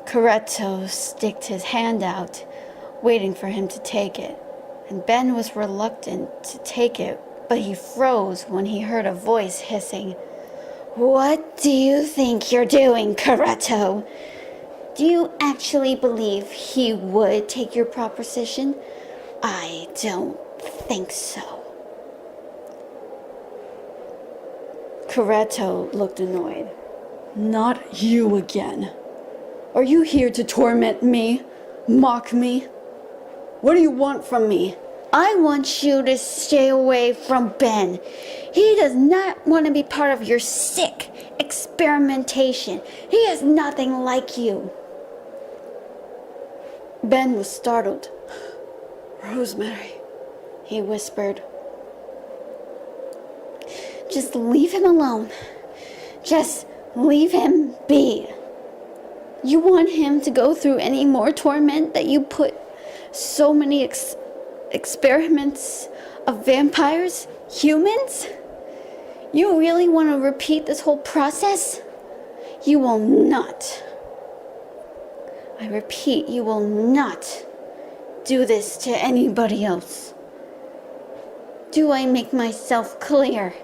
Coretto sticked his hand out, waiting for him to take it, and Ben was reluctant to take it, but he froze when he heard a voice hissing, "What do you think you're doing, Coretto? Do you actually believe he would take your proposition? I don't think so." Coretto looked annoyed. "Not you again. Are you here to torment me? Mock me? What do you want from me?" "I want you to stay away from Ben. He does not want to be part of your sick experimentation. He is nothing like you." Ben was startled. "Rosemary," he whispered. "Just leave him alone. Just leave him be. You want him to go through any more torment that you put so many experiments of vampires, humans? You really want to repeat this whole process? You will not. I repeat, you will not do this to anybody else. Do I make myself clear?"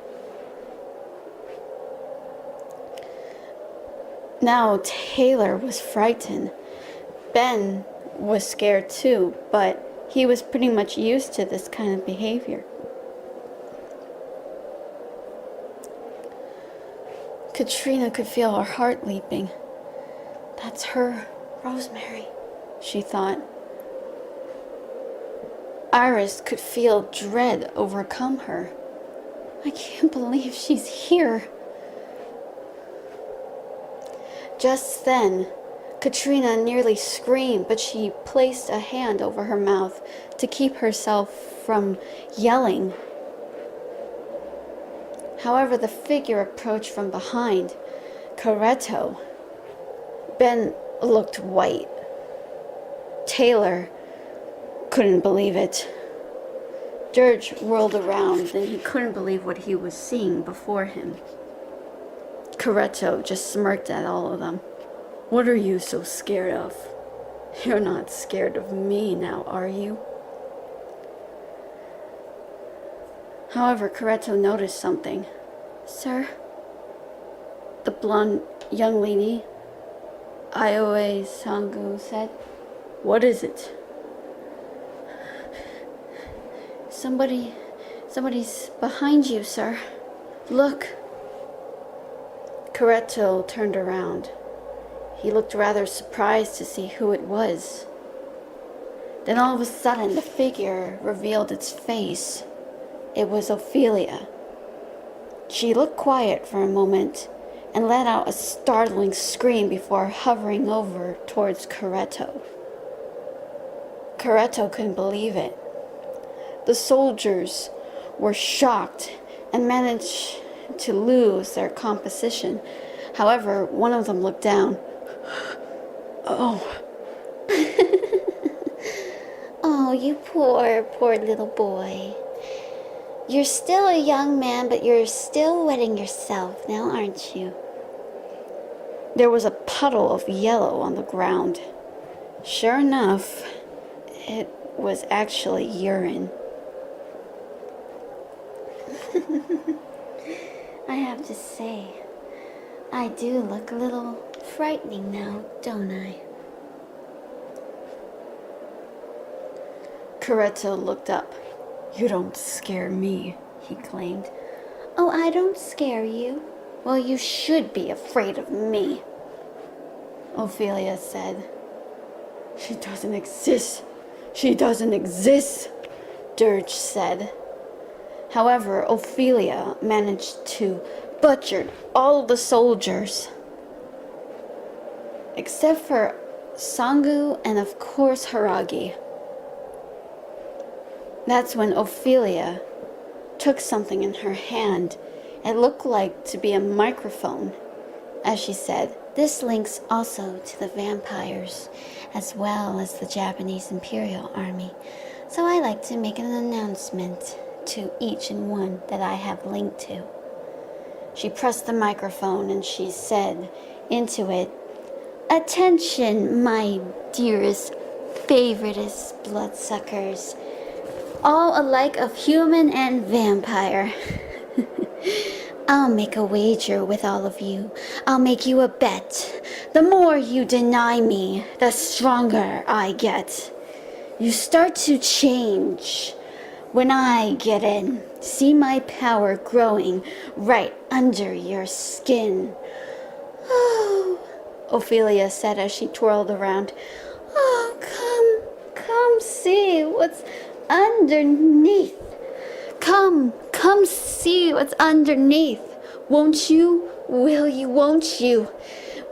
Now Taylor was frightened. Ben was scared too, but he was pretty much used to this kind of behavior. Katrina could feel her heart leaping. "That's her, Rosemary," she thought. Iris could feel dread overcome her. "I can't believe she's here." Just then, Katrina nearly screamed, but she placed a hand over her mouth to keep herself from yelling. However, the figure approached from behind. Coretto. Ben looked white. Taylor couldn't believe it. Dirge whirled around, and he couldn't believe what he was seeing before him. Coretto just smirked at all of them. "What are you so scared of? You're not scared of me now, are you?" However, Coretto noticed something. "Sir?" The blonde young lady, Ioe Sangu, said. "What is it?" Somebody's behind you, sir. Look." Coretto turned around. He looked rather surprised to see who it was. Then all of a sudden, the figure revealed its face. It was Ophelia. She looked quiet for a moment and let out a startling scream before hovering over towards Coretto. Coretto couldn't believe it. The soldiers were shocked and managed to lose their composition. However, one of them looked down. "Oh." "Oh, you poor little boy. You're still a young man, but you're still wetting yourself now, aren't you?" There was a puddle of yellow on the ground. Sure enough, it was actually urine. I have to say, I do look a little frightening now, don't I? Coretto looked up. "You don't scare me," he claimed. "Oh, I don't scare you? Well, you should be afraid of me," Ophelia said. "She doesn't exist. She doesn't exist," Dirge said. However, Ophelia managed to butcher all the soldiers, except for Sangu and of course Haragi. That's when Ophelia took something in her hand. It looked like to be a microphone. As she said, "This links also to the vampires, as well as the Japanese Imperial Army. So I like to make an announcement to each and one that I have linked to." She pressed the microphone and she said into it, Attention, my dearest, favoriteest bloodsuckers, all alike of human and vampire. I'll make a wager with all of you. I'll make you a bet. The more you deny me, the stronger I get. You start to change when I get in. See my power growing right under your skin. Oh, Ophelia said as she twirled around. Oh, come see what's underneath. Come see what's underneath. Won't you? Will you? Won't you?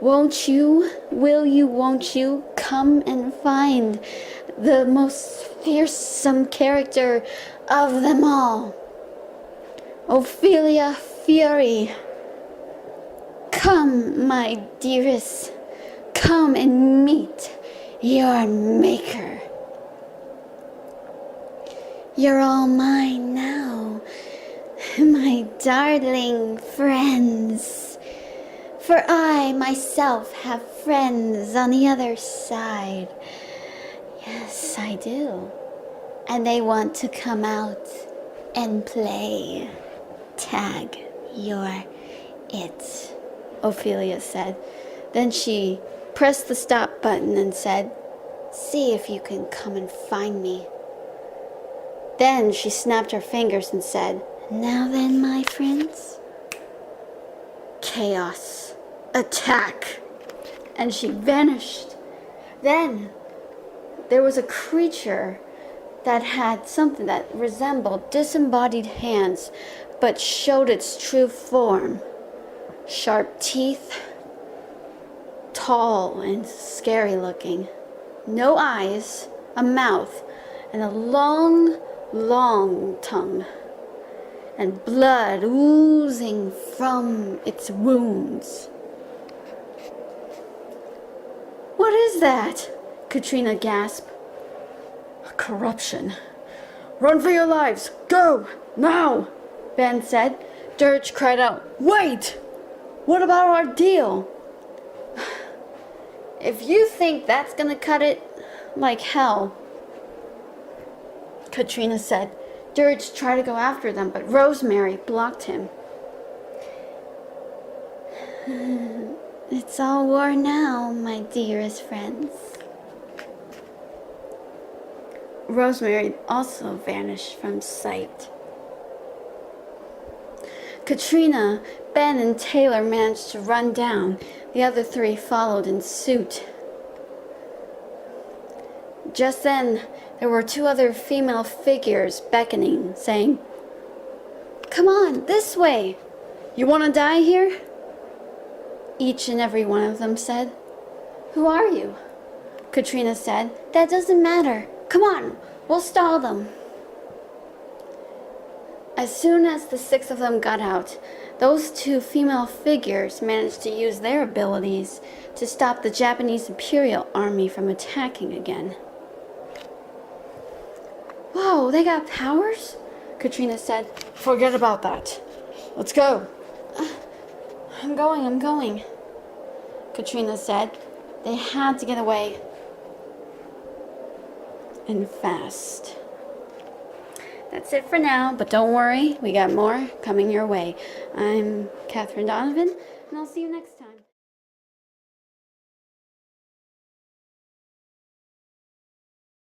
Won't you? Will you? Won't you? Come and find the most fearsome character of them all. Ophelia Fury. Come, my dearest. Come and meet your maker. You're all mine now, my darling friends. For I myself have friends on the other side. Yes, I do. And they want to come out and play tag you're it, Ophelia said. Then she pressed the stop button and said, see if you can come and find me. Then she snapped her fingers and said, now then, my friends, chaos, attack. And she vanished. Then there was a creature that had something that resembled disembodied hands, but showed its true form. Sharp teeth, tall and scary looking. No eyes, a mouth, and a long tongue, and blood oozing from its wounds. What is that? Katrina gasped. Corruption. Run for your lives. Go, now, Ben said. Dirge cried out, wait! What about our deal? If you think that's gonna cut it like hell, Katrina said. Dirge tried to go after them, but Rosemary blocked him. It's all war now, my dearest friends. Rosemary also vanished from sight. Katrina, Ben, and Taylor managed to run down. The other three followed in suit. Just then, there were two other female figures beckoning, saying, come on, this way. You want to die here? Each and every one of them said. Who are you? Katrina said. That doesn't matter. Come on, we'll stall them. As soon as the six of them got out, those two female figures managed to use their abilities to stop the Japanese Imperial Army from attacking again. Whoa, they got powers? Katrina said. Forget about that. Let's go. I'm going, Katrina said. They had to get away. And fast. That's it for now, but don't worry, we got more coming your way. I'm Catherine Donovan, and I'll see you next time.